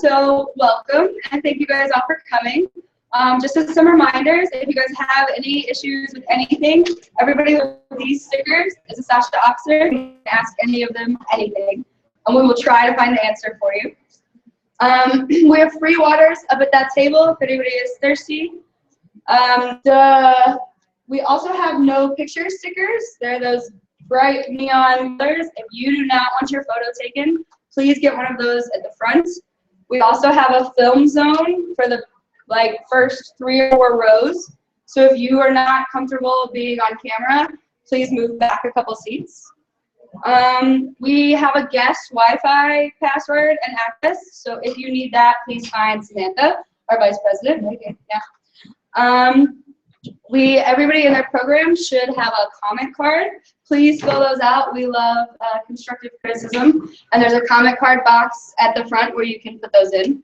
So welcome, and thank you guys all for coming. Just as some reminders, if you guys have any issues with anything, everybody with these stickers is a SASHA officer. You can ask any of them anything, and we will try to find the answer for you. We have free waters up at that table if anybody is thirsty. We also have no picture stickers. They're those bright neon colors. If you do not want your photo taken, please get one of those at the front. We also have a film zone for the first 3 or 4 rows. So if you are not comfortable being on camera, please move back a couple seats. We have a guest Wi-Fi password and access. So if you need that, please find Samantha, our vice president. Okay, yeah. Everybody in their program should have a comment card. Please fill those out. We love constructive criticism. And there's a comment card box at the front where you can put those in.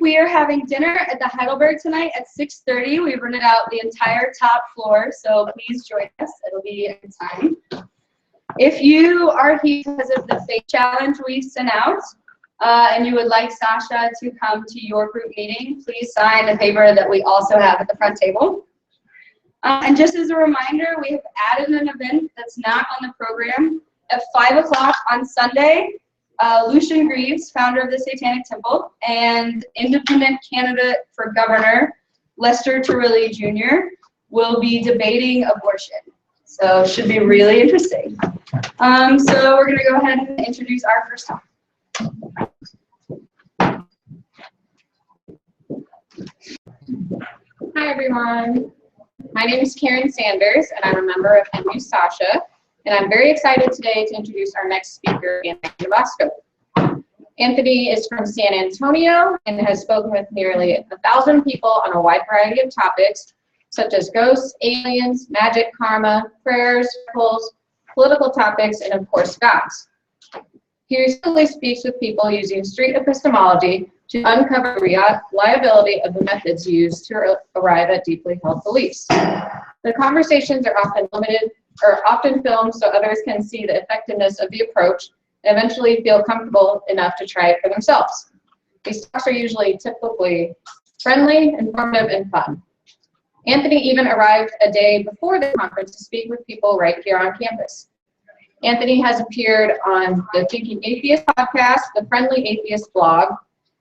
We are having dinner at the Heidelberg tonight at 6:30. We've rented out the entire top floor, so please join us. It'll be a good time. If you are here because of the faith challenge we sent out, and you would like Sasha to come to your group meeting, please sign the paper that we also have at the front table. And just as a reminder, we have added an event that's not on the program. At 5 o'clock on Sunday, Lucian Greaves, founder of the Satanic Temple, and independent candidate for governor, Lester Torelli Jr., will be debating abortion. So it should be really interesting. So we're going to go ahead and introduce our first topic. Hi everyone, my name is Karen Sanders and I'm a member of MU SASHA, and I'm very excited today to introduce our next speaker, Anthony Magnabosco. Anthony is from San Antonio and has spoken with nearly 1,000 people on a wide variety of topics such as ghosts, aliens, magic, karma, prayers, circles, political topics, and of course gods. He recently speaks with people using street epistemology to uncover the reliability of the methods used to arrive at deeply held beliefs. The conversations are often filmed so others can see the effectiveness of the approach and eventually feel comfortable enough to try it for themselves. These talks are usually typically friendly, informative, and fun. Anthony even arrived a day before the conference to speak with people right here on campus. Anthony has appeared on the Thinking Atheist podcast, the Friendly Atheist blog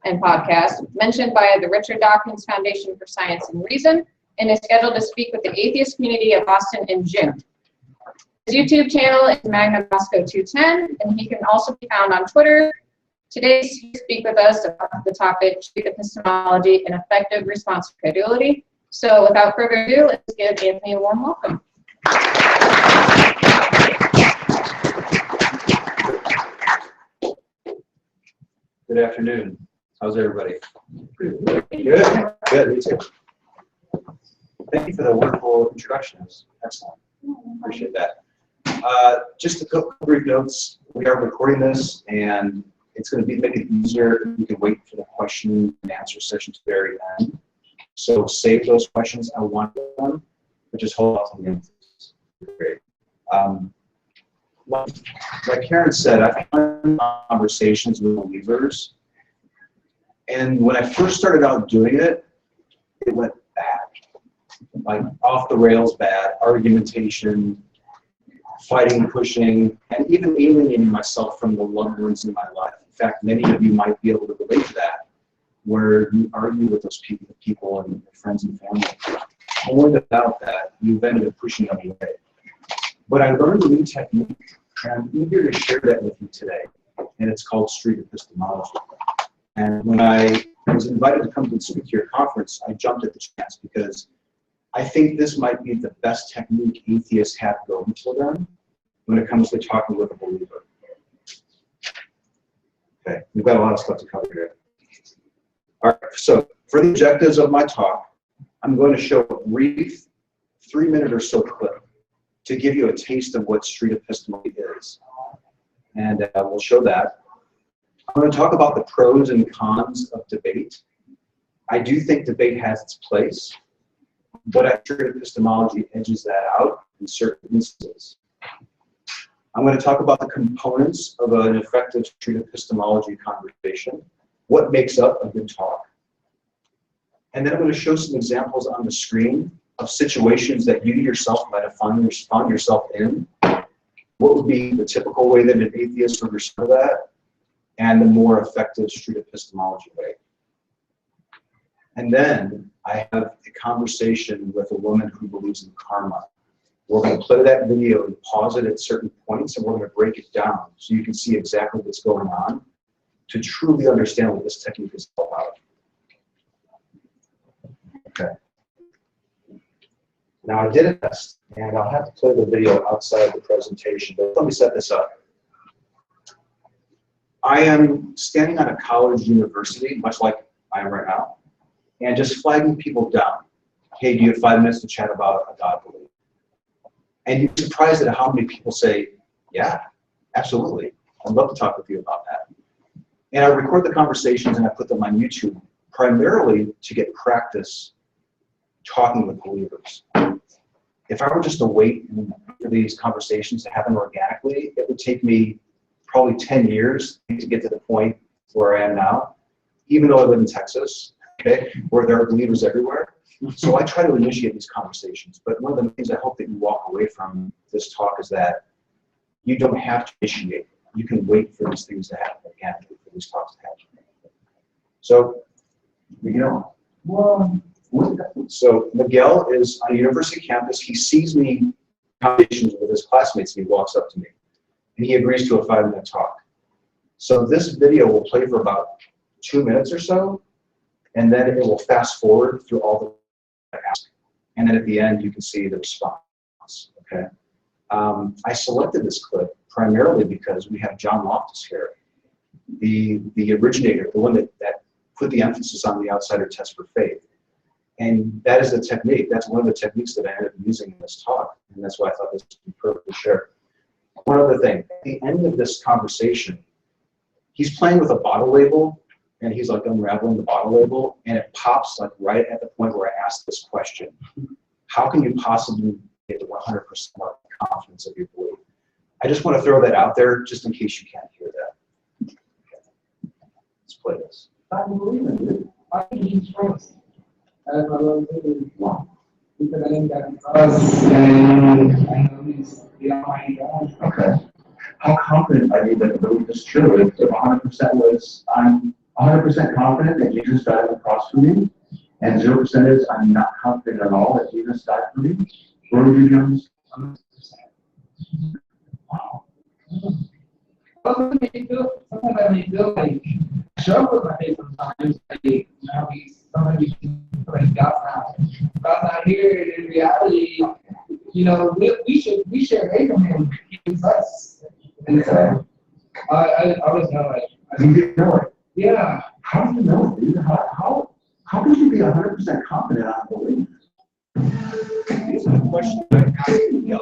and podcast, mentioned by the Richard Dawkins Foundation for Science and Reason, and is scheduled to speak with the atheist community of Boston in June. His YouTube channel is Magnabosco 210, and he can also be found on Twitter. Today, he will speak with us about the topic, street epistemology and effective response to credulity. So without further ado, let's give Anthony a warm welcome. Good afternoon. How's everybody? Good. Good. Me too. Thank you for the wonderful introduction. It was excellent. Appreciate that. Just a couple brief notes. We are recording this, and it's going to make it easier. You can wait for the question and answer session to the very end. So save those questions. I want them, but just hold off on the end. Great. Like Karen said, I've had conversations with believers, and when I first started out doing it, it went bad, like off the rails bad, argumentation, fighting, pushing, and even alienating myself from the loved ones in my life. In fact, many of you might be able to relate to that, where you argue with those people and friends and family. More than about that, you've ended up pushing them away. But I learned a new technique, and I'm eager to share that with you today, and it's called street epistemology. And when I was invited to come to speak to your conference, I jumped at the chance because I think this might be the best technique atheists have going for them when it comes to talking with a believer. Okay, we've got a lot of stuff to cover here. All right, so for the objectives of my talk, I'm going to show a brief 3-minute or so clip to give you a taste of what street epistemology is. And we'll show that. I'm going to talk about the pros and cons of debate. I do think debate has its place, but I think epistemology edges that out in certain instances. I'm going to talk about the components of an effective street epistemology conversation, what makes up a good talk. And then I'm going to show some examples on the screen of situations that you yourself might have found yourself in. What would be the typical way that an atheist would respond to that, and the more effective street epistemology way. And then I have a conversation with a woman who believes in karma. We're going to play that video and pause it at certain points, and we're going to break it down so you can see exactly what's going on to truly understand what this technique is all about. Okay. Now I did a test, and I'll have to play the video outside the presentation, but let me set this up. I am standing on a college university, much like I am right now, and just flagging people down. Hey, do you have 5 minutes to chat about a God belief? And you're surprised at how many people say, yeah, absolutely. I'd love to talk with you about that. And I record the conversations and I put them on YouTube, primarily to get practice talking with believers. If I were just to wait for these conversations to happen organically, it would take me probably 10 years to get to the point where I am now, even though I live in Texas, okay, where there are believers everywhere. So I try to initiate these conversations. But one of the things I hope that you walk away from this talk is that you don't have to initiate. You can wait for these things to happen organically, for these talks to happen. So, Miguel. So Miguel is on a university campus. He sees me in conversations with his classmates, and he walks up to me. And he agrees to a 5-minute talk. So this video will play for about 2 minutes or so, and then it will fast forward through all the ask, and then at the end you can see the response. Okay. I selected this clip primarily because we have John Loftus here, the originator, the one that put the emphasis on the outsider test for faith. And that is the technique. That's one of the techniques that I ended up using in this talk, and that's why I thought this would be perfect to share. One other thing, at the end of this conversation, he's playing with a bottle label, and he's like unraveling the bottle label, and it pops like right at the point where I asked this question. How can you possibly get to 100% confidence of your belief? I just want to throw that out there just in case you can't hear that. Okay. Let's play this. I believe in it. I think he's first. As I love it, because I think that us and I know he's the Almighty God. Okay. How confident are you that the belief is true? If 100% was, I'm 100% confident that Jesus died on the cross for me, and 0% is I'm not confident at all that Jesus died for me, where would you jump? 100%. Wow. Sometimes I may feel like I struggle with my faith sometimes. Like, sometimes you feel like God's not here. And in reality, we share faith from Him. He is us. And so I always know it. You know it. Yeah. How do you know it, dude? How could you be 100% confident on belief? It's a question that I ask you.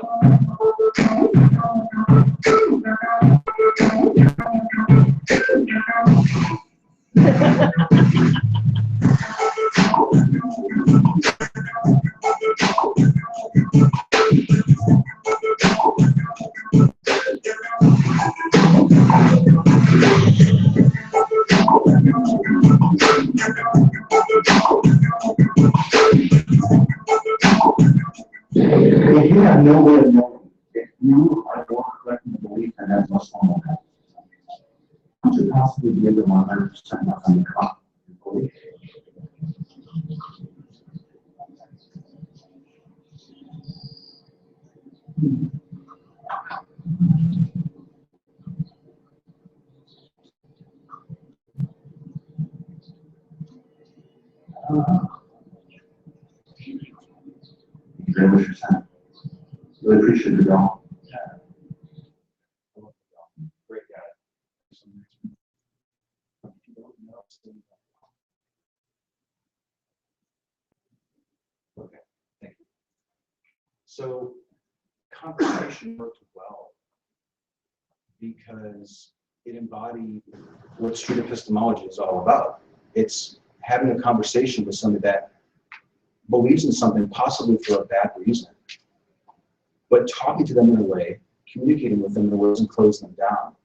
If you have no way of knowing if you are more correct in the belief, and that's what's normal. How could you possibly be able to 100% not on the belief? Very much your time. Really appreciate it, y'all. Great guy. Okay, thank you. So, conversation worked well because it embodied what street epistemology is all about. It's having a conversation with somebody that believes in something possibly for a bad reason, but talking to them in a way communicating with them in ways and close them down,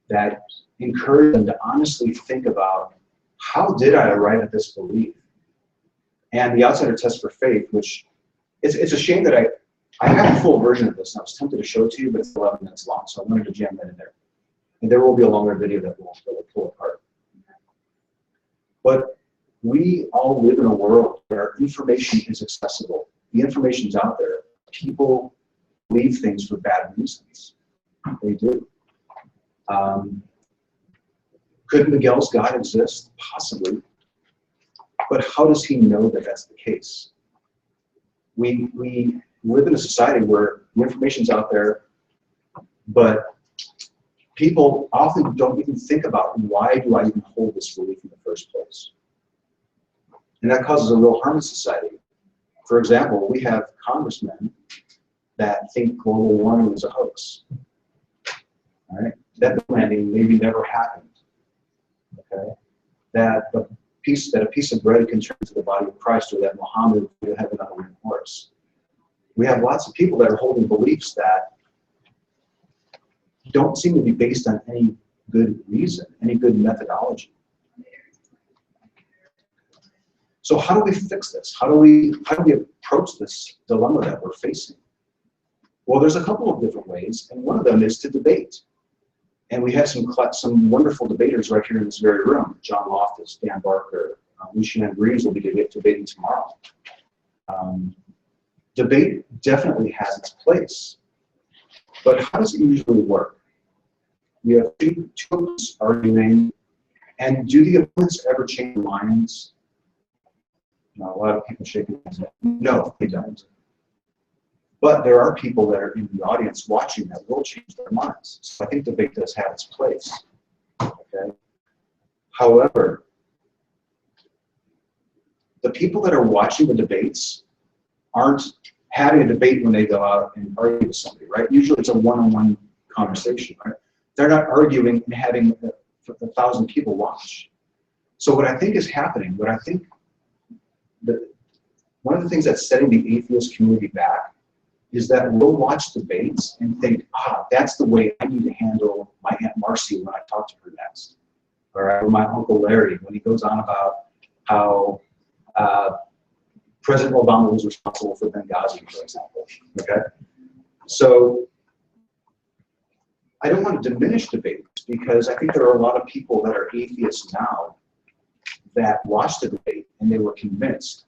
that encourage them to honestly think about, how did I arrive at this belief? And the outsider test for faith, which it's a shame that I have a full version of this, and I was tempted to show it to you, but it's 11 minutes long, so I wanted to jam that in there. And there will be a longer video that will pull apart. But we all live in a world where information is accessible. The information's out there. People believe things for bad reasons. They do. Could Miguel's God exist? Possibly. But how does he know that that's the case? We live in a society where the information's out there, but people often don't even think about, why do I even hold this belief in the first place? And that causes a real harm in society. For example, we have congressmen that think global warming is a hoax. All right? That moon landing maybe never happened. Okay? That a piece of bread can turn to the body of Christ, or that Muhammad would have another winged horse. We have lots of people that are holding beliefs that don't seem to be based on any good reason, any good methodology. So how do we fix this? How do we approach this dilemma that we're facing? Well, there's a couple of different ways, and one of them is to debate. And we have some wonderful debaters right here in this very room. John Loftus, Dan Barker, Lucian Breeze will be debating tomorrow. Debate definitely has its place. But how does it usually work? We have two opponents arguing, and do the opponents ever change their minds? A lot of people shaking their heads. No, they don't. But there are people that are in the audience watching that will change their minds. So I think debate does have its place. Okay. However, the people that are watching the debates aren't having a debate when they go out and argue with somebody, right? Usually it's a one-on-one conversation, right? They're not arguing and having 1,000 people watch. So what I think is happening, one of the things that's setting the atheist community back is that we'll watch debates and think, that's the way I need to handle my Aunt Marcy when I talk to her next. Or my Uncle Larry when he goes on about how President Obama was responsible for Benghazi, for example. Okay? So I don't want to diminish debates, because I think there are a lot of people that are atheists now that watched the debate and they were convinced.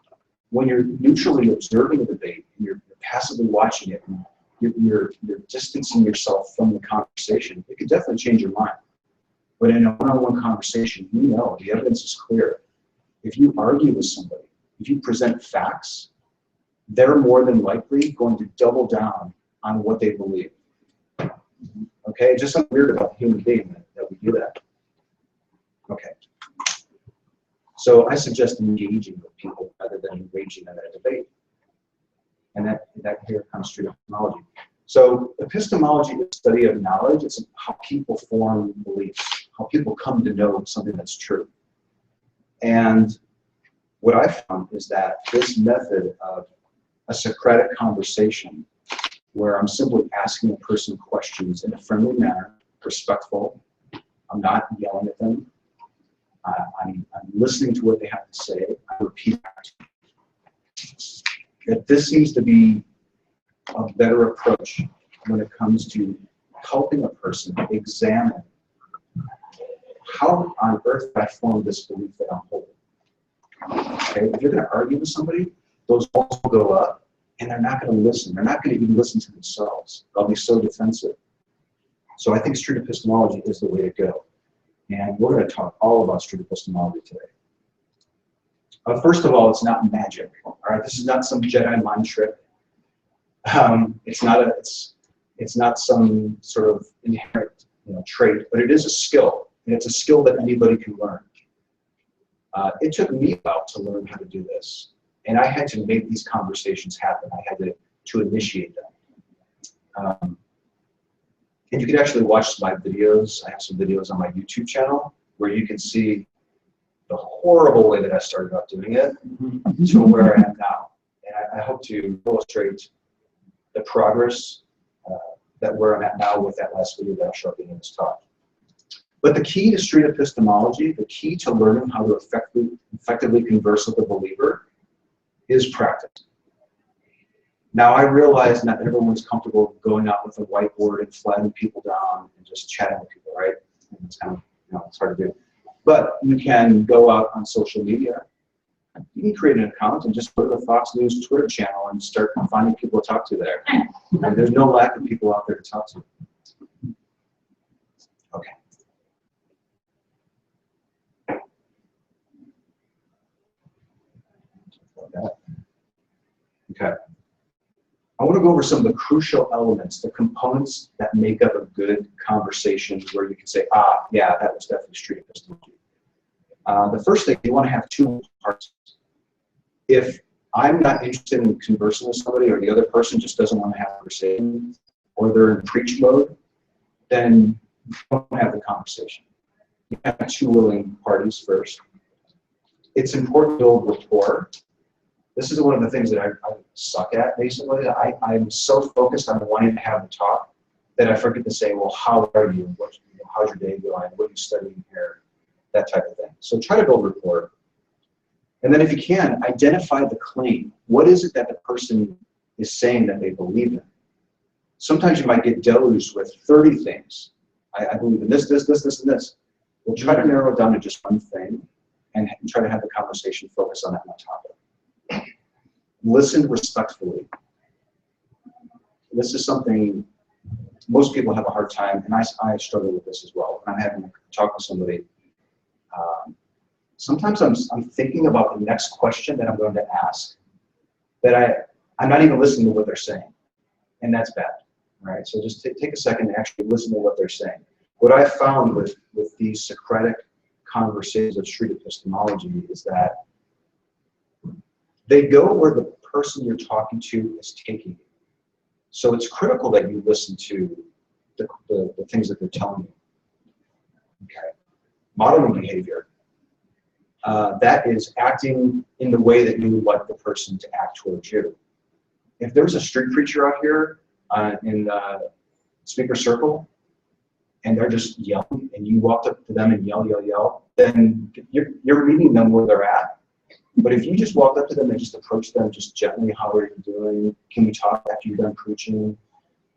When you're neutrally observing a debate and you're passively watching it and you're distancing yourself from the conversation, it could definitely change your mind. But in a one-on-one conversation, you know the evidence is clear. If you argue with somebody, if you present facts, they're more than likely going to double down on what they believe. Okay, just something weird about the human being that we do that. Okay. So I suggest engaging with people rather than engaging in a debate. And that here comes true epistemology. So epistemology is the study of knowledge. It's how people form beliefs, how people come to know something that's true. And what I found is that this method of a Socratic conversation, where I'm simply asking a person questions in a friendly manner, respectful, I'm not yelling at them, I'm listening to what they have to say, I repeat that this seems to be a better approach when it comes to helping a person examine how on earth I formed this belief that I'm holding. Okay? If you're going to argue with somebody, those walls will go up, and they're not going to listen. They're not going to even listen to themselves. They'll be so defensive. So I think street epistemology is the way to go. And we're going to talk all about street epistemology today. First of all, it's not magic. All right, this is not some Jedi mind trick. It's not some sort of inherent trait, but it is a skill, and it's a skill that anybody can learn. It took me a while to learn how to do this, and I had to make these conversations happen. I had to initiate them. And you can actually watch my videos. I have some videos on my YouTube channel where you can see the horrible way that I started out doing it to where I am now. And I hope to illustrate the progress that where I'm at now with that last video that I'll show at the end of this talk. But the key to street epistemology, the key to learning how to effectively converse with a believer is practice. Now I realize not everyone's comfortable going out with a whiteboard and flagging people down and just chatting with people, right? And it's kind of, it's hard to do. But you can go out on social media. You can create an account and just go to the Fox News Twitter channel and start finding people to talk to there. And there's no lack of people out there to talk to. Okay. Okay. I want to go over some of the crucial elements, the components that make up a good conversation where you can say, ah, yeah, that was definitely street epistemology. The first thing, you want to have two parts. If I'm not interested in conversing with somebody, or the other person just doesn't want to have a conversation, or they're in preach mode, then don't have the conversation. You have two willing parties first. It's important to build rapport. This is one of the things that I suck at, basically. I'm so focused on wanting to have the talk that I forget to say, well, how are you? How's your day going? What are you studying here? That type of thing. So try to build rapport. And then if you can, identify the claim. What is it that the person is saying that they believe in? Sometimes you might get deluged with 30 things. I believe in this, this, this, this, and this. We'll try to narrow it down to just one thing and try to have the conversation focus on that one topic. Listen respectfully. This is something most people have a hard time, and I struggle with this as well. When I'm having to talk with somebody, sometimes I'm thinking about the next question that I'm going to ask, that I'm not even listening to what they're saying, and that's bad, right? So just take a second to actually listen to what they're saying. What I found with these Socratic conversations of street epistemology is that they go where the person you're talking to is taking you. So it's critical that you listen to the things that they're telling you. Okay. Modeling behavior. That is acting in the way that you would like the person to act towards you. If there's a street preacher out here in the speaker circle, and they're just yelling, and you walk up to them and yell, yell, yell, then you're meeting them where they're at. But if you just walk up to them and just approach them just gently, how are you doing? Can we talk after you're done preaching?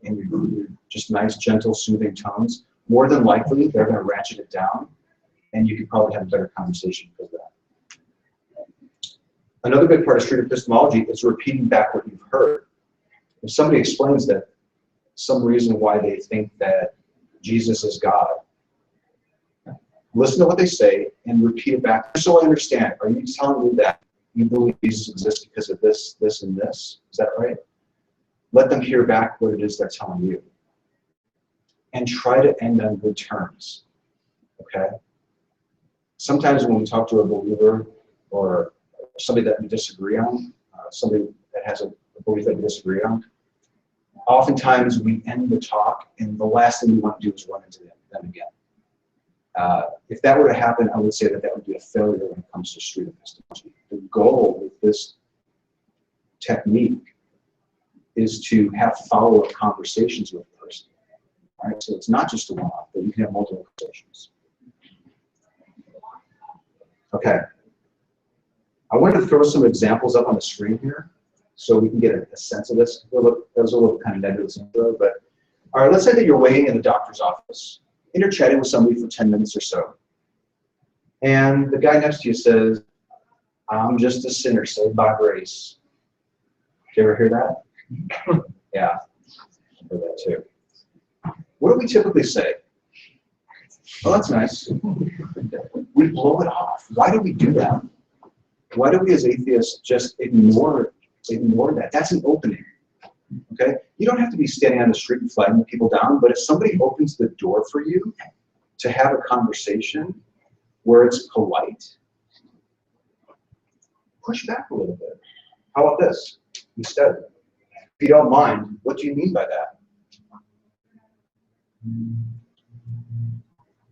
And you're just nice, gentle, soothing tones, more than likely they're going to ratchet it down, and you could probably have a better conversation because of that. Another big part of street epistemology is repeating back what you've heard. If somebody explains that some reason why they think that Jesus is God, listen to what they say and repeat it back. Just so I understand, are you telling me that you believe Jesus exists because of this, this, and this? Is that right? Let them hear back what it is they're telling you. And try to end on good terms. Okay? Sometimes when we talk to a believer or somebody that we disagree on, somebody that has a belief that we disagree on, oftentimes we end the talk and the last thing we want to do is run into them again. If that were to happen, I would say that would be a failure when it comes to street epistemology. The goal with this technique is to have follow-up conversations with the person. All right? So it's not just a one-off, but you can have multiple conversations. Okay. I wanted to throw some examples up on the screen here so we can get a sense of this. That was a little kind of nebulous intro, but all right, let's say that you're waiting in the doctor's office and you're chatting with somebody for 10 minutes or so. And the guy next to you says, I'm just a sinner saved by grace. Did you ever hear that? Yeah, I heard that too. What do we typically say? Well, that's nice. We blow it off. Why do we do that? Why do we as atheists just ignore that? That's an opening. Okay? You don't have to be standing on the street and flagging people down, but if somebody opens the door for you to have a conversation where it's polite, push back a little bit. How about this instead? If you don't mind, what do you mean by that?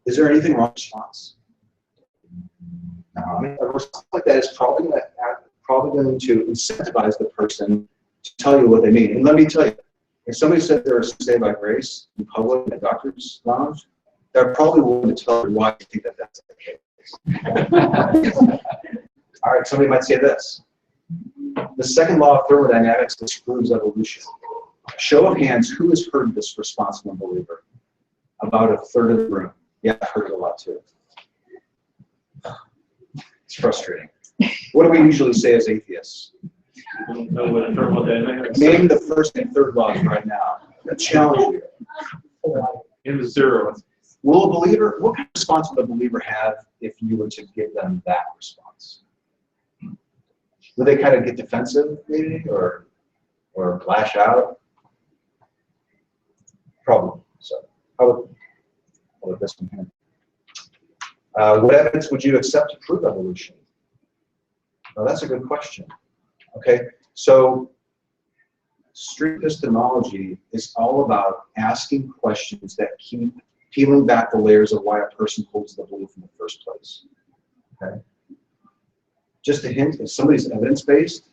Is there anything wrong with response? No, I mean, a response like that is probably going to incentivize the person to tell you what they mean. And let me tell you, If somebody said they're saved by grace in public in a doctor's lounge, they're probably willing to tell you why they think that that's the case. All right, somebody might say this. The second law of thermodynamics disproves evolution. Show of hands, who has heard this response from a believer? About a third of the room. Yeah, I've heard it a lot too. It's frustrating. What do we usually say as atheists? Know what thermodynamics Name the first and third laws right now. I challenge you. in the zero. Will a believer, what kind of response would a believer have if you were to give them that response? Would they kind of get defensive, maybe, or lash out? Probably. So, how about this one here? What evidence would you accept to prove evolution? Well, that's a good question. Okay, so street epistemology is all about asking questions that keep peeling back the layers of why a person holds the belief in the first place. Okay. Just a hint, if somebody's evidence-based,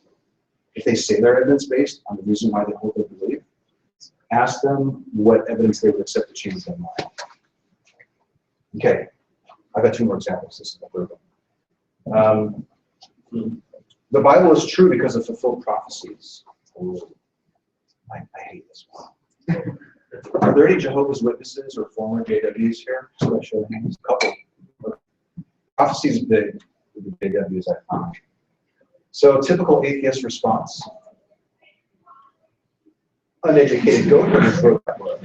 if they say they're evidence-based on the reason why they hold their belief, ask them what evidence they would accept to change their mind. Okay, I've got two more examples. This is the third one. The Bible is true because of fulfilled prophecies. Ooh, I hate this one. Are there any Jehovah's Witnesses or former JWs here? Just want to show hands. A couple. Prophecy is big with the JWs I found. So typical atheist response. Uneducated goat hunters wrote that book.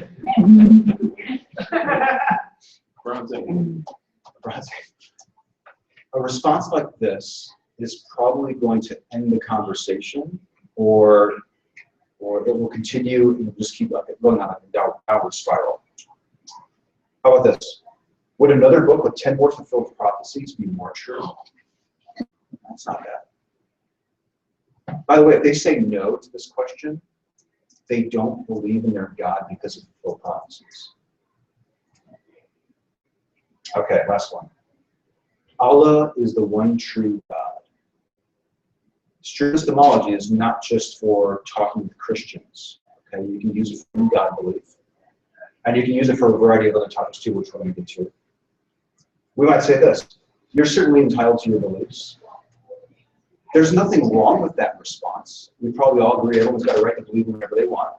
A response like this is probably going to end the conversation, or it will continue and just keep going on a downward spiral. How about this? Would another book with 10 more fulfilled prophecies be more true? That's not bad. By the way, if they say no to this question, they don't believe in their God because of fulfilled prophecies. Okay, last one. Allah is the one true God. Street epistemology is not just for talking with Christians. Okay, you can use it for God belief, and you can use it for a variety of other topics too, which we're going to get to. We might say this: you're certainly entitled to your beliefs. There's nothing wrong with that response. We probably all agree everyone's got a right to believe whatever they want,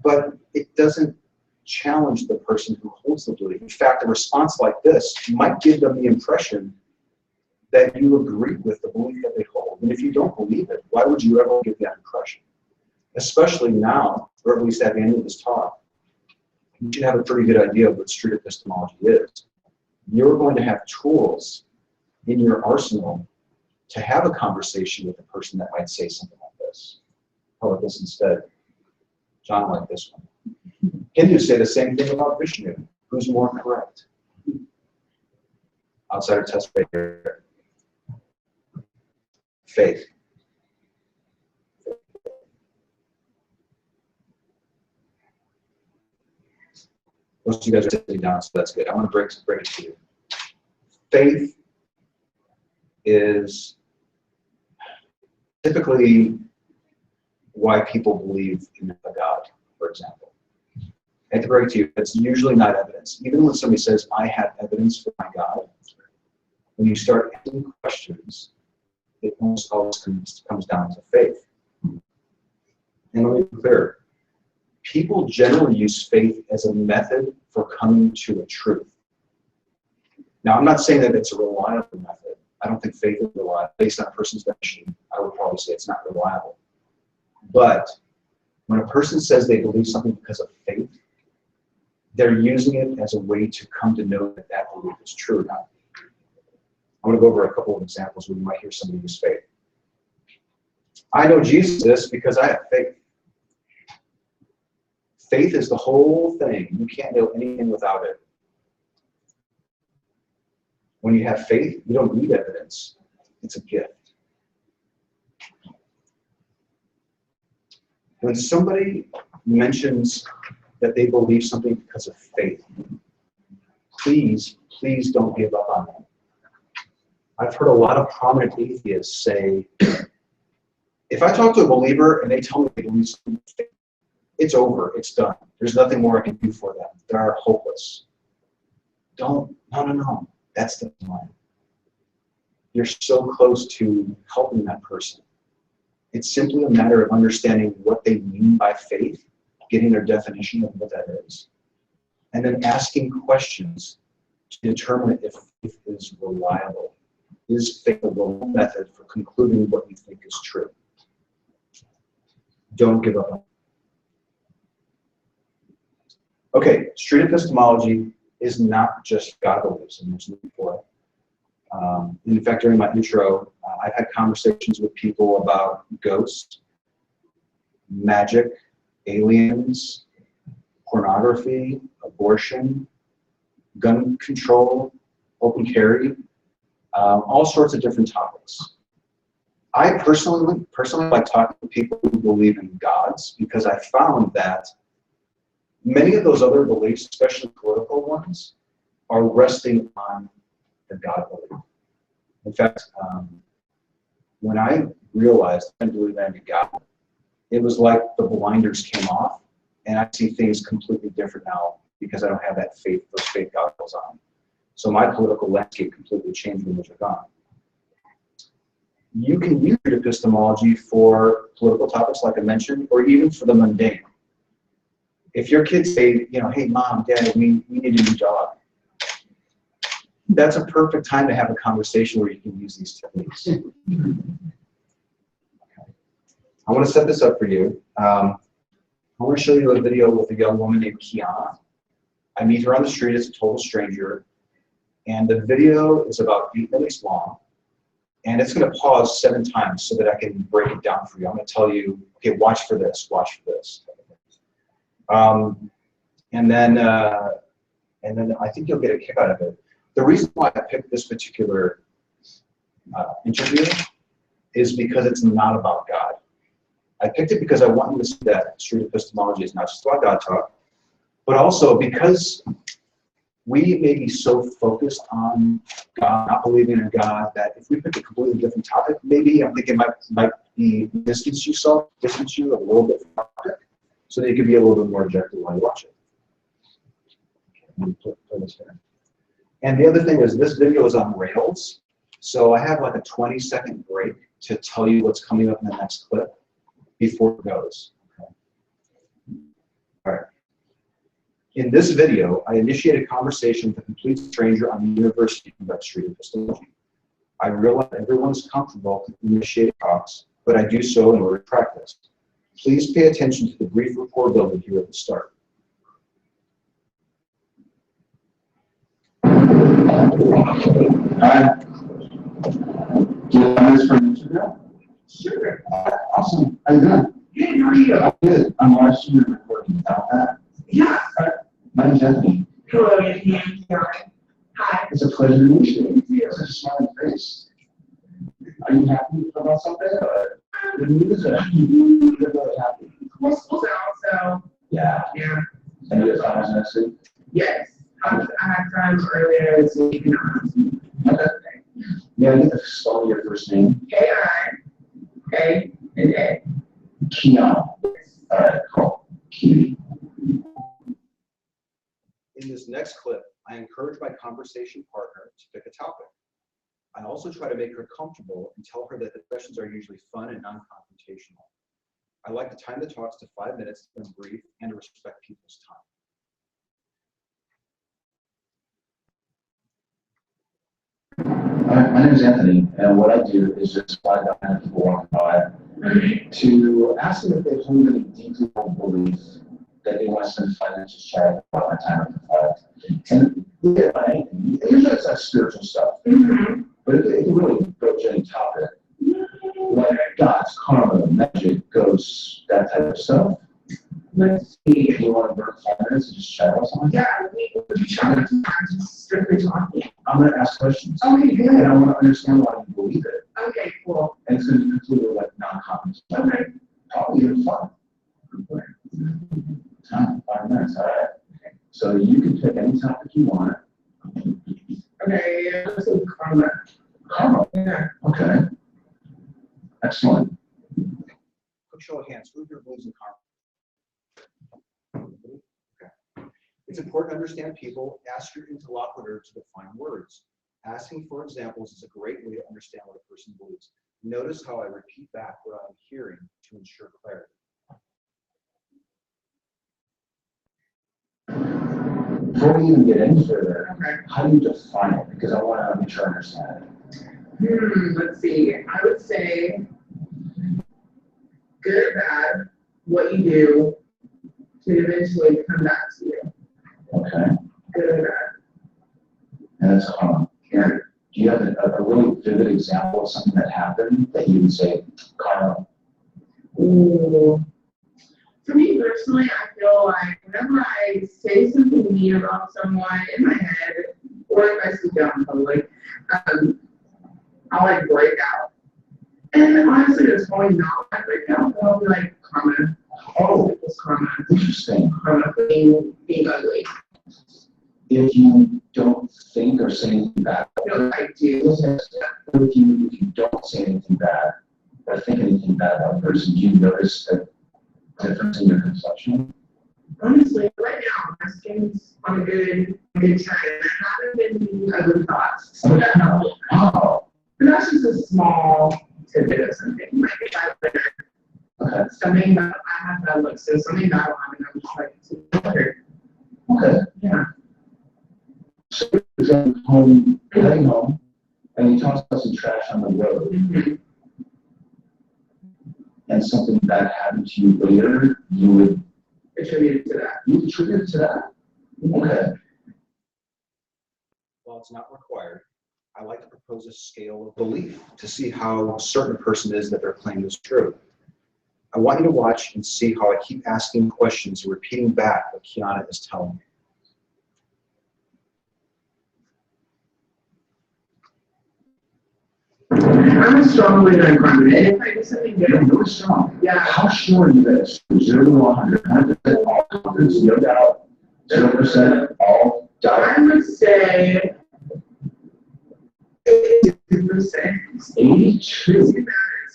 but it doesn't challenge the person who holds the belief. In fact, a response like this might give them the impression that you agree with the belief that they hold. And if you don't believe it, why would you ever give that impression? Especially now, or at least at the end of this talk, you should have a pretty good idea of what street epistemology is. You're going to have tools in your arsenal to have a conversation with a person that might say something like this. How about this instead? John liked this one. Hindus say the same thing about Vishnu. Who's more correct? Outsider test right here. Faith. Most of you guys are sitting down, so that's good. I want to break it to you. Faith is typically why people believe in a God, for example. I have to break it to you, it's usually not evidence. Even when somebody says, I have evidence for my God, when you start asking questions, it almost always comes down to faith. And let me be clear. People generally use faith as a method for coming to a truth. Now, I'm not saying that it's a reliable method. I don't think faith is reliable. Based on a person's definition, I would probably say it's not reliable. But when a person says they believe something because of faith, they're using it as a way to come to know that that belief is true or not. I'm going to go over a couple of examples where you might hear somebody use faith. I know Jesus because I have faith. Faith is the whole thing. You can't know anything without it. When you have faith, you don't need evidence. It's a gift. When somebody mentions that they believe something because of faith, please don't give up on them. I've heard a lot of prominent atheists say, If I talk to a believer and they tell me they believe something, it's over, it's done. There's nothing more I can do for them. They're hopeless. No. That's the line. You're so close to helping that person. It's simply a matter of understanding what they mean by faith, getting their definition of what that is, and then asking questions to determine if faith is reliable. Is faith a reliable method for concluding what you think is true? Don't give up. Okay, street epistemology is not just God believes, and there's no for it. In fact, during my intro, I've had conversations with people about ghosts, magic, aliens, pornography, abortion, gun control, open carry, all sorts of different topics. I personally like talking to people who believe in gods because I found that many of those other beliefs, especially political ones, are resting on the God belief. In fact, when I realized I didn't believe in God, it was like the blinders came off, and I see things completely different now because I don't have that faith, those faith goggles on. So my political landscape completely changed when those are gone. You can use epistemology for political topics, like I mentioned, or even for the mundane. If your kids say, hey, Mom, Dad, we need a new dog, that's a perfect time to have a conversation where you can use these techniques. Okay. I want to set this up for you. I want to show you a video with a young woman named Kiana. I meet her on the street as a total stranger, and the video is about 8 minutes long, and it's going to pause 7 times so that I can break it down for you. I'm going to tell you, okay, watch for this, watch for this. And then I think you'll get a kick out of it. The reason why I picked this particular interview is because it's not about God. I picked it because I want you to see that street epistemology is not just about God talk, but also because we may be so focused on God, not believing in God, that if we pick a completely different topic, maybe I'm thinking it might be distance you a little bit from the topic, so that you can be a little bit more objective while you watch it. Let me put this here. And the other thing is, this video is on Rails, so I have like a 20-second break to tell you what's coming up in the next clip before it goes. Okay. All right. In this video, I initiate a conversation with a complete stranger on the university about street epistemology. I realize everyone's comfortable to initiate talks, but I do so in order to practice. Please pay attention to the brief rapport building here at the start. Hi. Do you want this for an interview? Sure. Awesome. How you doing? Good. How are you? I'm good. I'm watching your recording. About that? Yeah. My name's Anthony. Hello, Anthony. Hi. It's a pleasure to meet you. It's a smiling face. Are you happy about something? Or good news? Or you're really happy? Well, school's out, so. Yeah. Yeah. And you have times next week? Yes. I had time earlier this week. Okay. Yeah, I get to spell your first name. K-I-A and A. Keon. All right, cool. Key. In this next clip, I encourage my conversation partner to pick a topic. I also try to make her comfortable and tell her that the questions are usually fun and non-confrontational. I like to time the talks to 5 minutes and brief and to respect people's time. My name is Anthony, and what I do is just fly down and people walking by to ask them if they hold any deeply held beliefs that they want to spend 5 minutes just chatting about my time with the 5. And usually it's like spiritual stuff, but it can really approach any topic, like God's karma, magic, ghosts, that type of stuff. Let's see if you want to burn 5 minutes and just chat about something. Yeah, we're just strictly talking. I'm going to ask questions. Okay, good. And I want to understand why you believe it. Okay, cool. And it's going to be completely like non-confrontational. Okay. Probably even fun. Time, 5 minutes, all right. Okay. So you can pick any topic you want. Okay, let's do karma. Karma? Yeah. Okay. Excellent. quick show of hands, who here believes in karma? Okay. It's important to understand people. Ask your interlocutor to define words. Asking for examples is a great way to understand what a person believes. Notice how I repeat back what I'm hearing to ensure clarity. Before we even get any further, how do you define it? Because I want to make sure I understand it. Let's see. I would say good or bad, what you do to eventually come back to you. Okay. Good or bad. And that's karma. Yeah. Do you have a really vivid example of something that happened that you would say, karma? Ooh. For me personally, I feel like whenever I say something mean about someone in my head, or if I speak out in public, I'll like break out. And honestly, it's probably not like break out, but I'll be like karma. Oh, it's karma. Interesting. Karma being ugly. If you don't think or say anything bad, No, I do. if you don't say anything bad or think anything bad about a person, do you notice a difference in your complexion? Honestly, right now, my skin's on a good trend. I haven't been ugly thoughts. So Wow. but that's just a small tidbit of something. Like if I Okay. something that I have that look, so something that will happen, I'm just like, it's better. Okay. Yeah. So you're home, heading home, and you toss out some trash on the road, Mm-hmm. and something bad happened to you later, you would Attributed to that. attribute it to that? Okay. While it's not required, I like to propose a scale of belief to see how certain a person is that their claim is true. I want you to watch and see how I keep asking questions and repeating back what Kiana is telling me. I'm a strong believer in karma. And if I do something You're good, really strong. yeah, How sure are you that it's 0 to 100? 100% all confidence, no doubt. 0% all doubt. I would say 82%. 82.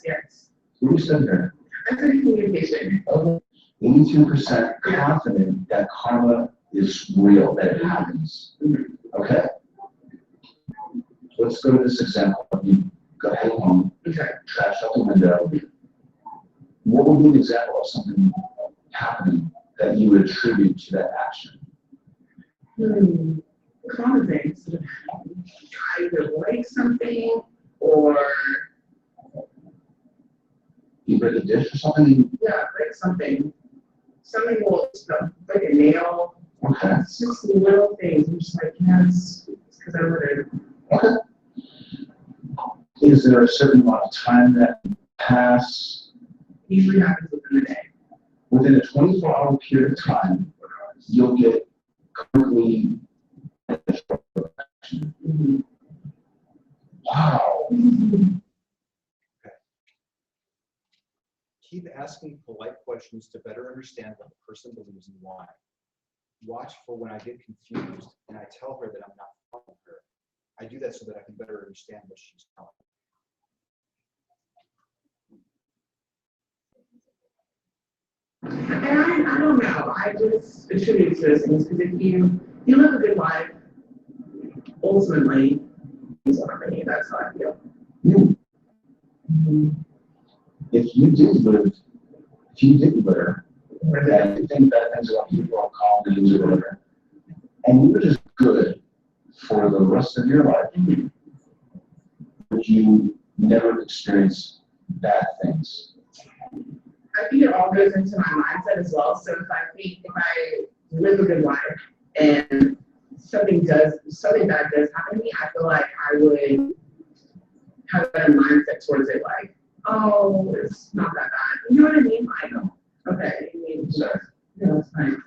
Yes. What do you say there? I think communication. 82% confident that karma is real, that it happens. Okay? Let's go to this example. You go heading home, Okay. trash out the window. What would be an example of something happening that you would attribute to that action? A lot of things. I either like something or You break a dish or something? yeah, like something. Something will like a nail. Okay. It's just little things. I'm just like, yes, it's because I would have. Okay. Is there a certain amount of time that pass Usually happens within the day. within a 24-hour period of time? You'll get currently. Wow. Keep asking polite questions to better understand what the person believes and why. Watch for when I get confused and I tell her that I'm not following her. I do that so that I can better understand what she's telling me. And I don't know. I just attribute to those things because if you live a good life, ultimately, it's harmony. That's how I feel. If you didn't live, and you think bad things about people or call names or whatever, and you were just good for the rest of your life, would you never experience bad things? I think it all goes into my mindset as well. So if I live a good life and something bad does happen to me, I feel like I would have a better mindset towards it. Like, oh, it's not that bad. You know what I mean? I know. Okay. I mean, Sure. yeah, that's fine.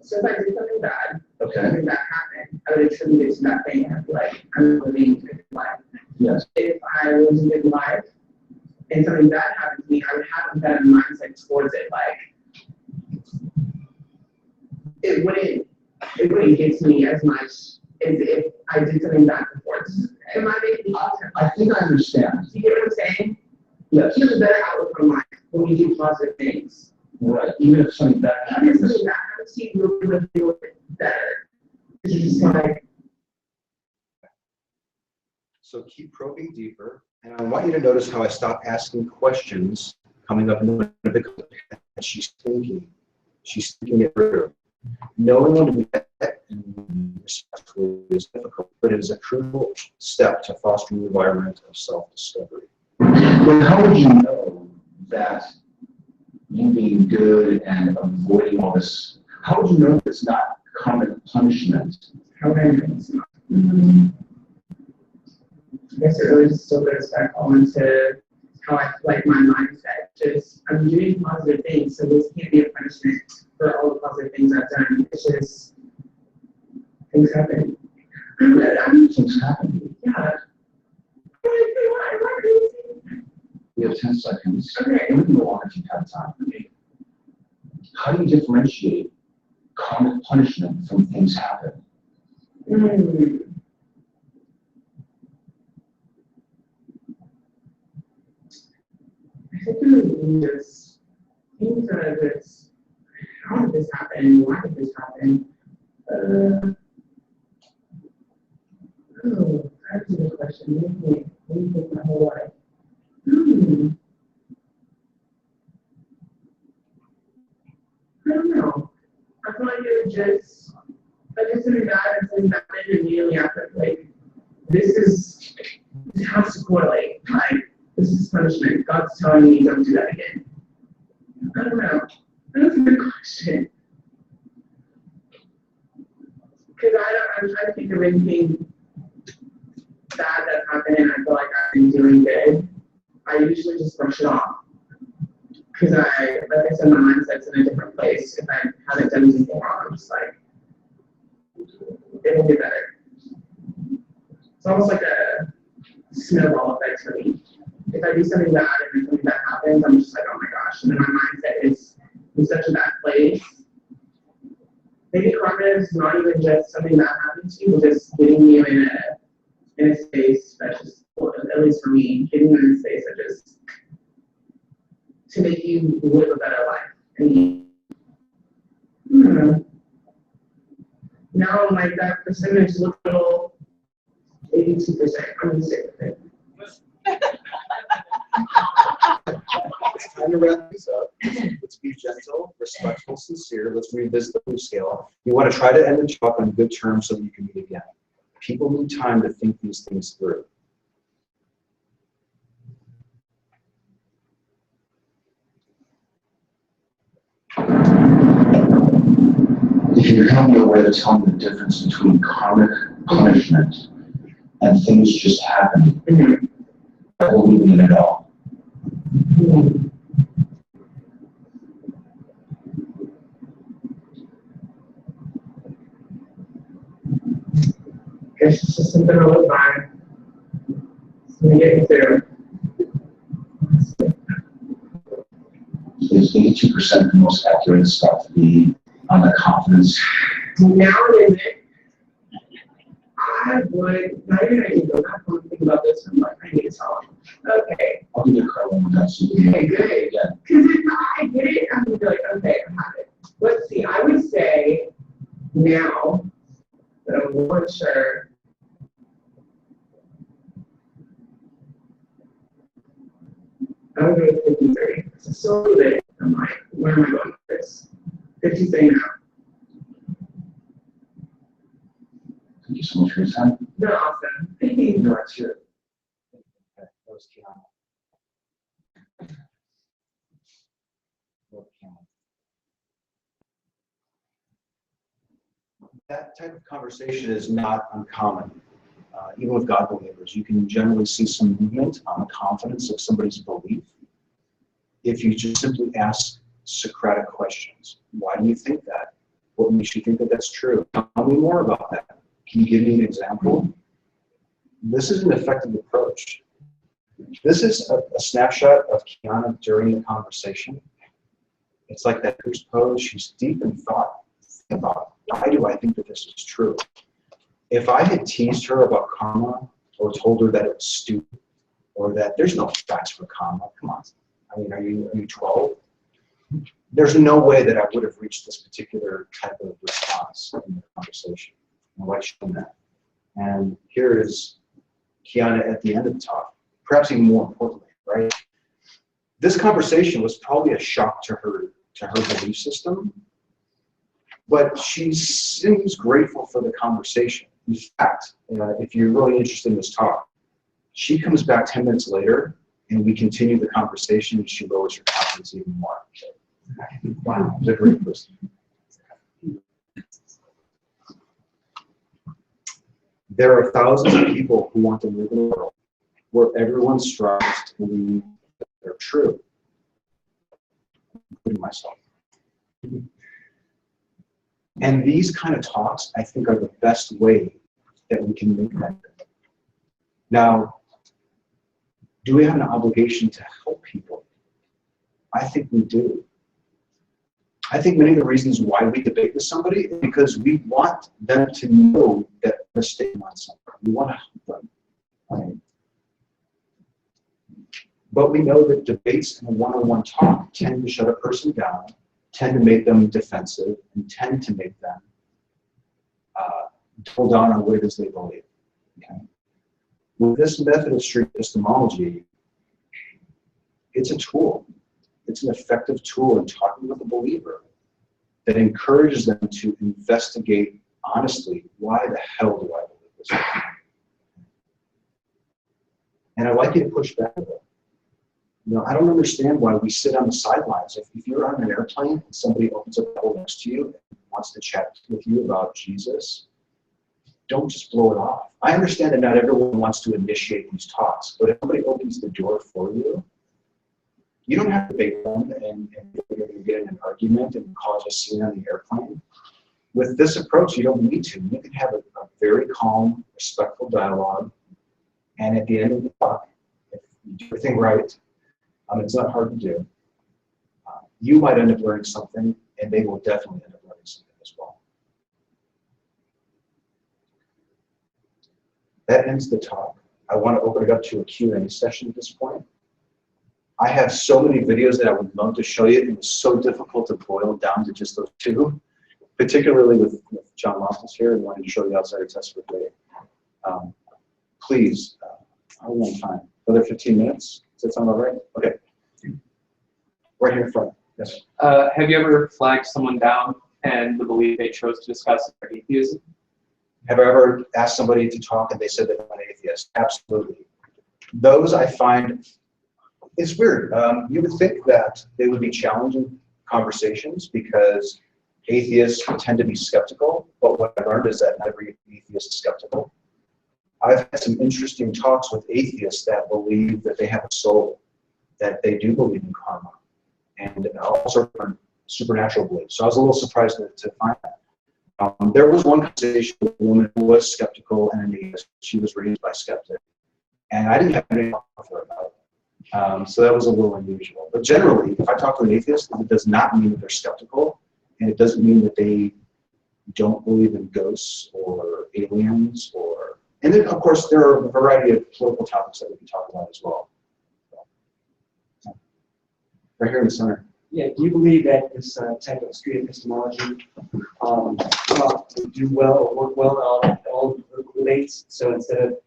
So if I did something bad, something bad happened, I would attribute it to that thing. I'd be like, I'm living a good life. Yes. If I was a good life and something bad happened to me, I would have a better mindset towards it. Like, it wouldn't get to me as much as if I did something bad before. Am I making sense? I think I understand. Do you get what I'm saying? Yes. You have a better outlook on life when you do positive things. Right. Even if something bad Even if happens. something bad happens to you, you're going to feel it better. It's just like, So keep probing deeper, and I want you to notice how I stop asking questions coming up because she's thinking it through. Knowing that and respectfully is difficult, but it is a crucial step to fostering an environment of self-discovery. But how would you know that you being good and avoiding all this, how would you know that it's not common punishment? how would I know it's not? I guess it really just still goes back on to how I like my mindset. Just, I'm doing positive things, so this can't be a punishment for all the positive things I've done. It's just, things happen. Things happen. Yeah. We have 10 seconds. Okay. We can go on if you have time. How do you differentiate common punishment from things happen? I think just things that are just, how did this happen? Why did this happen? That's a good question. Let me think my whole life. I don't know. I feel like it was just, I just did that and something happened immediately after, like, this has to correlate. Like, this is punishment. God's telling me don't do that again. I don't know. That's a good question. Because I'm trying to think of anything bad that happened and I feel like I've been doing good. I usually just brush it off. Because like I said, my mindset's in a different place. If I haven't done anything wrong, I'm just like, it'll get better. It's almost like a snowball effect for me. If I do something bad and then something bad happens, I'm just like, oh my gosh. And then my mindset is in such a bad place. Maybe karma is not even just something that happens to you, but just getting you in a space that just, well, at least for me, getting you in a space that just to make you live a better life. And now I'm like that percentage looks a little 82%. I'm gonna stick with it. It's time to wrap this up. Let's be gentle, respectful, sincere. Let's revisit the blue scale. You want to try to end the talk on good terms so that you can meet again. People need time to think these things through. If you're helping me away to tell me the difference between karmic punishment and things just happening, I will leave it at all. Guess it's just something to live by. It's gonna get me through. Is 82% the most accurate stuff to be on the confidence? Nowadays, I would, now you're gonna go back and think about this and like, I need to tell them. Okay. I'll give you a credit when we're done. So Okay, good. Yeah. Because if I get it, I'm gonna be like, okay, I have it. Let's see, I would say now that I'm more sure. I would go with 53. It's so big. I'm like, where am I going with this? 53 now. Thank you so much for your time. They're awesome. Thank you. No, it's here. Okay, that was Kiana. That type of conversation is not uncommon. Even with God believers, you can generally see some movement on the confidence of somebody's belief if you just simply ask Socratic questions. Why do you think that? What makes you think that that's true? Tell me more about that. Can you give me an example? This is an effective approach. This is a snapshot of Kiana during the conversation. It's like that first pose. She's deep in thought about, why do I think that this is true? If I had teased her about karma or told her that it was stupid, or that there's no facts for comma. Come on. I mean, are you 12? There's no way that I would have reached this particular type of response in the conversation. My wife showed that. And here is Kiana at the end of the talk, perhaps even more importantly, right? This conversation was probably a shock to her belief system, but she seems grateful for the conversation. In fact, if you're really interested in this talk, she comes back 10 minutes later and we continue the conversation and she lowers her confidence even more. Wow, she's a great person. There are thousands of people who want to live in a world where everyone strives to believe that they're true, including myself. And these kind of talks, I think, are the best way that we can make that. Now, do we have an obligation to help people? I think we do. I think many of the reasons why we debate with somebody is because we want them to know that we're staying on something. We want to help them. Right? But we know that debates and one-on-one talk tend to shut a person down, tend to make them defensive, and tend to make them double down on what it is they believe. Okay? With this method of street epistemology, it's a tool. It's an effective tool in talking with a believer that encourages them to investigate honestly, why the hell do I believe this? And I'd like you to push back a bit. You know, I don't understand why we sit on the sidelines. If you're on an airplane and somebody opens up the door next to you and wants to chat with you about Jesus, don't just blow it off. I understand that not everyone wants to initiate these talks, but if somebody opens the door for you, you don't have to debate them and you're going to get in an argument and cause a scene on the airplane. With this approach, you don't need to. You can have a very calm, respectful dialogue, and at the end of the talk, if you do everything right, it's not hard to do. You might end up learning something, and they will definitely end up learning something as well. That ends the talk. I want to open it up to a Q&A session at this point. I have so many videos that I would love to show you. It was so difficult to boil down to just those two, particularly with John Loftus here and wanting to show the outsider test for today. Please, how long time? Another 15 minutes? Does that sound all right? Okay. Right here in front. Yes. Have you ever flagged someone down and the belief they chose to discuss their atheism? Have I ever asked somebody to talk and they said they're an atheist? Absolutely. Those I find, it's weird. You would think that they would be challenging conversations because atheists tend to be skeptical, but what I learned is that not every atheist is skeptical. I've had some interesting talks with atheists that believe that they have a soul, that they do believe in karma, and all sorts of supernatural beliefs. So I was a little surprised to find that. There was one conversation with a woman who was skeptical and an atheist. She was raised by skeptic, and I didn't have anything to talk with her about it. So that was a little unusual. But generally, if I talk to an atheist, it does not mean that they're skeptical, and it doesn't mean that they don't believe in ghosts or aliens or. And then, of course, there are a variety of political topics that we can talk about as well. Right here in the center. Yeah, do you believe that this type of street epistemology would do well or work well on all political debates? So instead of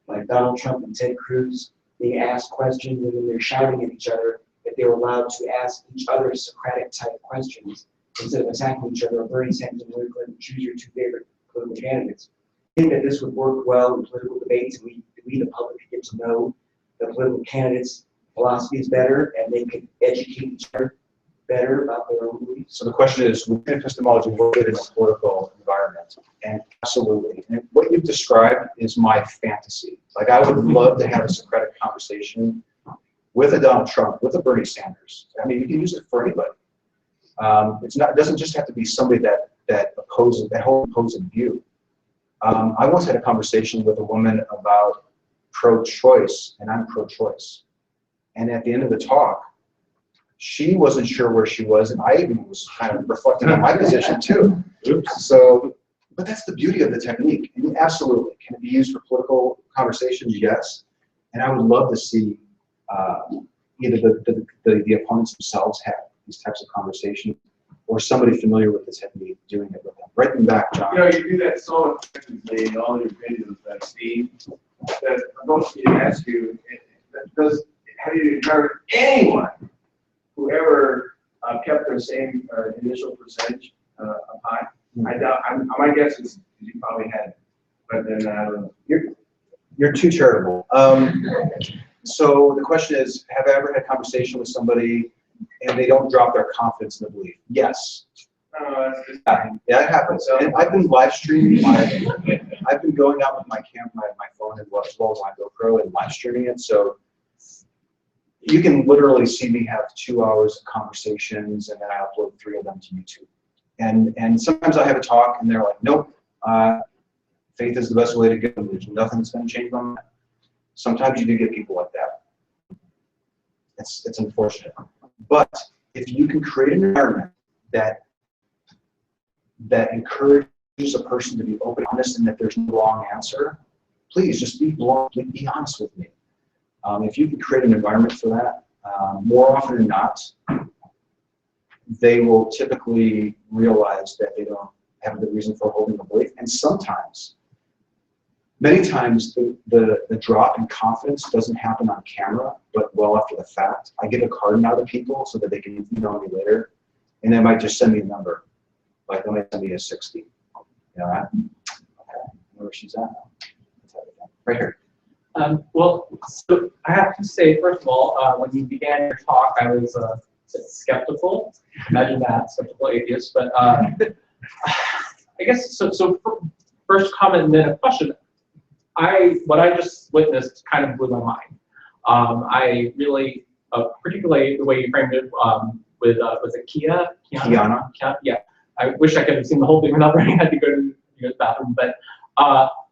like Donald Trump and Ted Cruz being asked questions and then they're shouting at each other, that they were allowed to ask each other Socratic type questions instead of attacking each other, or Bernie Sanders and Hillary Clinton, choose your two favorite political candidates. I think that this would work well in political debates, and we the public, could get to know the political candidates' philosophies better, and they could educate each other better about their own beliefs. So the question is, would epistemology work in a political environment? And absolutely. And what you've described is my fantasy. Like, I would love to have a Socratic conversation with a Donald Trump, with a Bernie Sanders. I mean, you can use it for anybody. It doesn't just have to be somebody that opposes that whole opposing view. I once had a conversation with a woman about pro-choice, and I'm pro-choice. And at the end of the talk, she wasn't sure where she was, and I even was kind of reflecting on my position too. So, but that's the beauty of the technique. And absolutely, can it be used for political conversations? Yes. And I would love to see either the opponents themselves have these types of conversations, or somebody familiar with this had me doing it with them. Write them back, John. You know, you do that so effectively in all your videos that I've seen, that I'm going to ask you, have you encouraged anyone who ever kept their same initial percentage of high? I doubt, my guess is you probably had, but then I don't know. You're too charitable. So the question is, have I ever had a conversation with somebody and they don't drop their confidence in the belief? Yes. Yeah, it happens. And I've been live streaming. I've been going out with my camera, my phone, as well as my GoPro, and live streaming it. So you can literally see me have 2 hours of conversations, and then I upload 3 of them to YouTube. And sometimes I have a talk, and they're like, nope, faith is the best way to go. There's nothing that's going to change on that. Sometimes you do get people like that. It's unfortunate. But if you can create an environment that encourages a person to be open, honest, and that there's no wrong answer, please just be blunt, be honest with me. If you can create an environment for that, more often than not, they will typically realize that they don't have the reason for holding a belief. And sometimes, many times, the drop in confidence doesn't happen on camera, but well after the fact. I get a card out of people so that they can email me later, and they might just send me a number. Like they might send me a 60. You know, okay, I know where she's at now. Right here. Well, so I have to say, first of all, when you began your talk, I was skeptical. Imagine that, skeptical atheist. But I guess so. First comment and then a question. What I just witnessed kind of blew my mind. I really, particularly the way you framed it with was it Kiana? Yeah. I wish I could have seen the whole thing without running. I had to go to the bathroom, but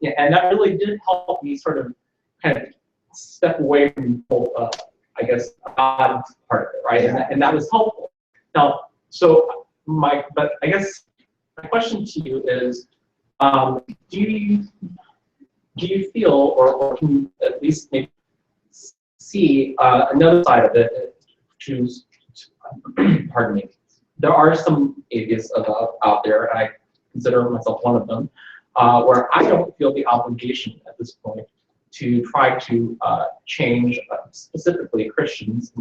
yeah, and that really did help me sort of kind of step away from the whole, I guess, God part of it, right? And that was helpful. Now, but I guess my question to you is, do you feel, or can you at least maybe see another side of it? Pardon me. There are some atheists out there, and I consider myself one of them, where I don't feel the obligation at this point to try to change specifically Christians'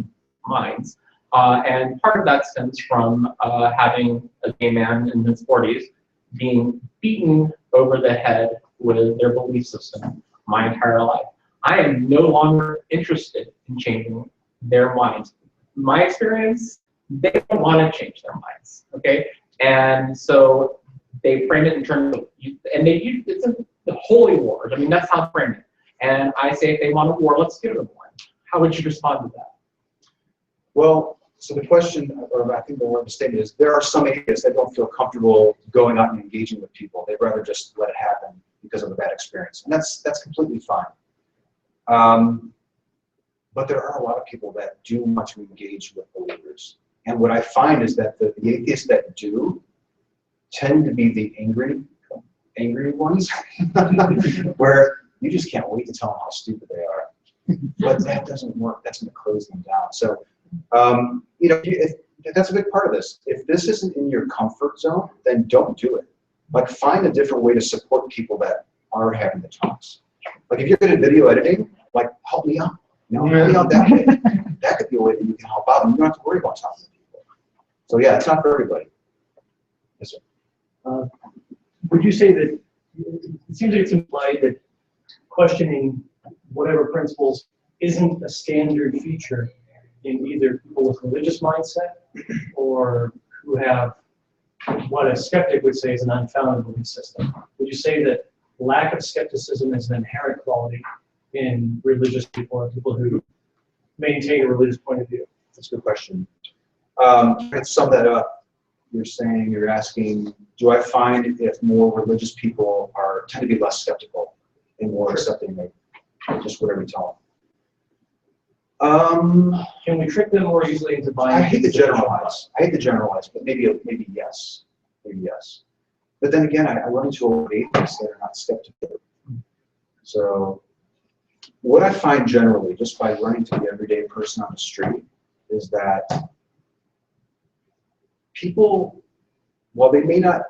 minds. And part of that stems from having a gay man in his 40s being beaten over the head with their belief system my entire life. I am no longer interested in changing their minds. My experience, they don't want to change their minds, okay? And so they frame it in terms of, and they use it's the holy wars. I mean, that's how they frame it. And I say, if they want a war, let's give them one. How would you respond to that? Well, so the question, or I think the word to state is, there are some atheists that don't feel comfortable going out and engaging with people. They'd rather just let it happen because of a bad experience. And that's completely fine. But there are a lot of people that do want to engage with believers. And what I find is that the atheists that do tend to be the angry ones, where you just can't wait to tell them how stupid they are. But that doesn't work. That's going to close them down. So, you know, that's a big part of this. If this isn't in your comfort zone, then don't do it. Like, find a different way to support people that are having the talks. Like, if you're good at video editing, like, help me out. You know, help me out that way. That could be a way that you can help out, and you don't have to worry about talking to people. So, yeah, it's not for everybody. Yes, sir. Would you say that it seems like it's implied that questioning whatever principles isn't a standard feature in either people with religious mindset or who have what a skeptic would say is an unfounded belief system? Would you say that lack of skepticism is an inherent quality in religious people or people who maintain a religious point of view? That's a good question. To sum that up, you're asking, do I find if more religious people tend to be less skeptical and more accepting of just whatever you tell them? Can we trick them more easily into buying? I hate to generalize. But maybe yes. Maybe yes. But then again, I run into a lot of atheists that are not skeptical. So what I find generally, just by running to the everyday person on the street, is that people, while they may not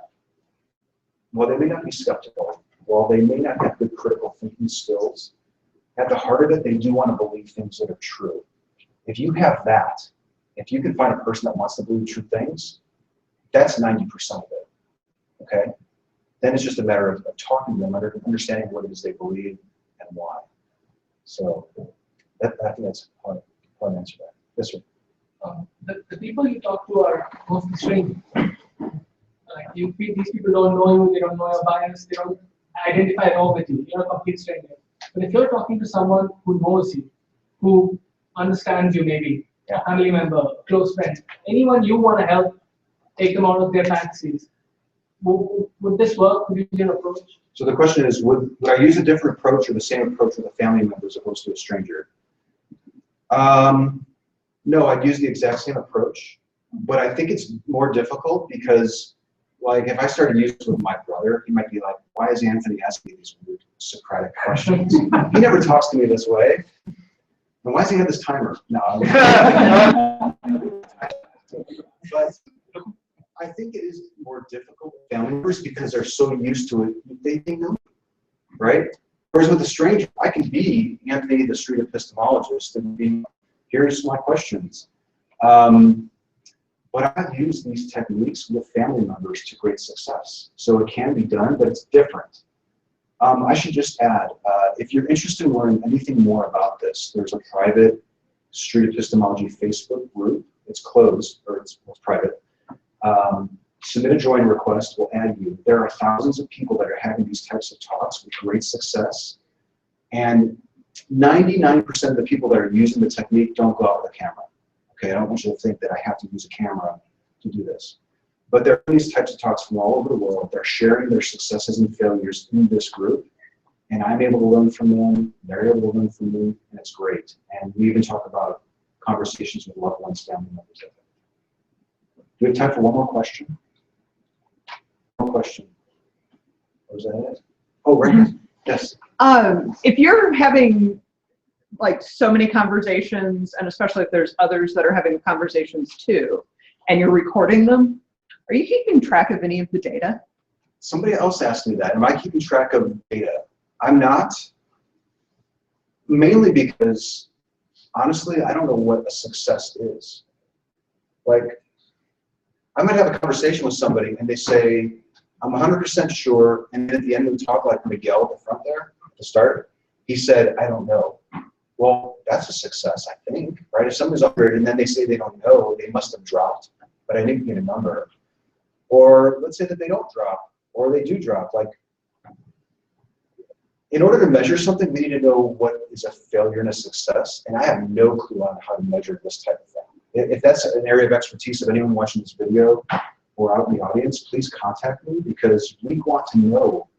be skeptical, while they may not have good critical thinking skills, at the heart of it, they do want to believe things that are true. If you have that, if you can find a person that wants to believe true things, that's 90% of it, okay? Then it's just a matter of talking to them, understanding what it is they believe and why. So I think that's how I answer that. Yes, sir. The people you talk to are mostly strangers. Like these people don't know you, they don't know your bias, they don't identify at all with you. You're a complete stranger. But if you're talking to someone who knows you, who understands you maybe, a family member, a close friend, anyone you want to help take them out of their fantasies, would this work? Would you use your approach? So the question is, would I use a different approach or the same approach with a family member as opposed to a stranger? No, I'd use the exact same approach, but I think it's more difficult because, like, if I started using it with my brother, he might be like, why is Anthony asking me these weird Socratic questions? He never talks to me this way. And why does he have this timer? No. But I think it is more difficult with family members because they're so used to it, they know, right? Whereas with a stranger, I can be Anthony, the street epistemologist, and be, here's my questions. But I've used these techniques with family members to great success. So it can be done, but it's different. I should just add, if you're interested in learning anything more about this, there's a private street epistemology Facebook group. It's closed, or it's private. Submit a join request, we'll add you. There are thousands of people that are having these types of talks with great success. And 99% of the people that are using the technique don't go out with a camera. Okay, I don't want you to think that I have to use a camera to do this. But there are these types of talks from all over the world. They're sharing their successes and failures in this group. And I'm able to learn from them, they're able to learn from me, and it's great. And we even talk about conversations with loved ones, family members. Do we have time for one more question? One question. Or was that it? Oh, right here. Yes. If you're having like so many conversations, and especially if there's others that are having conversations too, and you're recording them, are you keeping track of any of the data? Somebody else asked me that. Am I keeping track of data? I'm not. Mainly because, honestly, I don't know what a success is. Like, I might have a conversation with somebody and they say, I'm 100% sure, and at the end of the talk, like Miguel at the front there, to start, he said, I don't know. Well, that's a success, I think, right? If somebody's upgraded and then they say they don't know, they must have dropped, but I didn't get a number. Or let's say that they don't drop, or they do drop. Like, in order to measure something, we need to know what is a failure and a success, and I have no clue on how to measure this type of thing. If that's an area of expertise of anyone watching this video or out in the audience, please contact me, because we want to know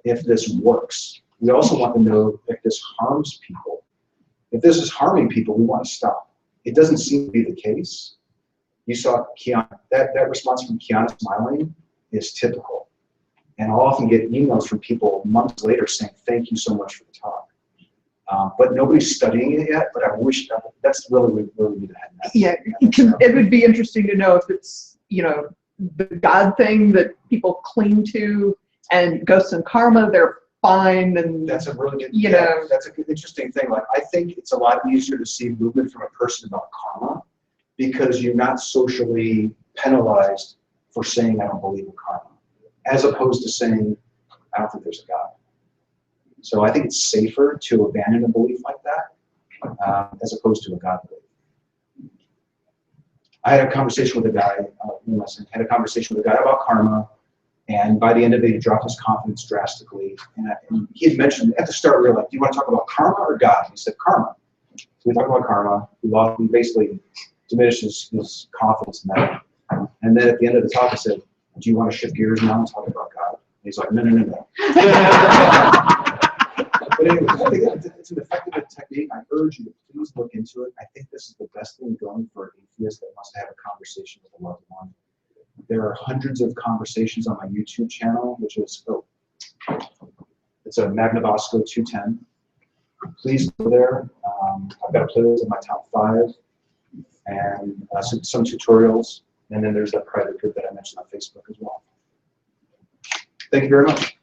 if this works. We also want to know if this harms people. If this is harming people, we want to stop. It doesn't seem to be the case. You saw Kiana, that response from Kiana smiling is typical. And I'll often get emails from people months later saying, thank you so much for the talk. But nobody's studying it yet, but I wish that's really need to happen. Yeah, it would be interesting to know if it's, you know, the God thing that people cling to, and ghosts and karma, they're fine, and that's a really good, you know, that's a good, interesting thing. Like, I think it's a lot easier to see movement from a person about karma, because you're not socially penalized for saying I don't believe in karma, as opposed to saying I don't think there's a God. So I think it's safer to abandon a belief like that as opposed to a God belief. I had a conversation with a guy, about karma, and by the end of it, he dropped his confidence drastically. And he had mentioned at the start, we were like, do you want to talk about karma or God? He said, karma. So we talked about karma. We basically diminished his confidence in that. And then at the end of the talk, I said, do you want to shift gears now and talk about God? And he's like, no. But anyway, I think it's an effective technique. I urge you to please look into it. I think this is the best thing going for an atheist that wants to have a conversation with a loved one. There are hundreds of conversations on my YouTube channel, which is, it's a Magnabosco 210. please go there. I've got a playlist of my top 5 and some tutorials. And then there's that private group that I mentioned on Facebook as well. Thank you very much.